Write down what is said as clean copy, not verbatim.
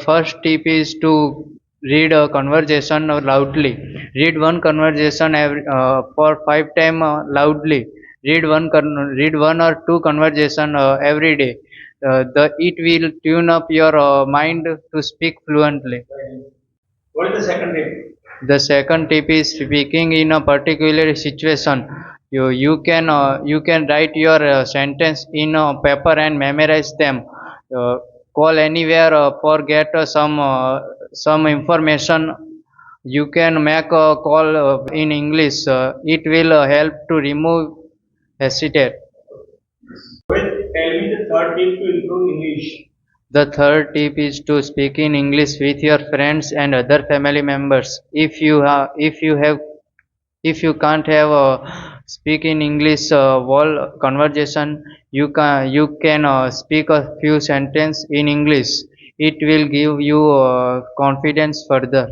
First tip is to read a conversation loudly. Read one conversation for 5 times loudly. Read one or two conversation every day. It will tune up your mind to speak fluently. What is the second tip? The second tip is speaking in a particular situation. You can write your sentence in a paper and memorize them. Uh, Call anywhere for get some information. You can make a call in English. It will help to remove hesitate. Well, tell me the third tip to improve English. The third tip is to speak in English with your friends and other family members. If you can't have speak in English whole conversation, you can speak a few sentence in English. It will give you confidence further.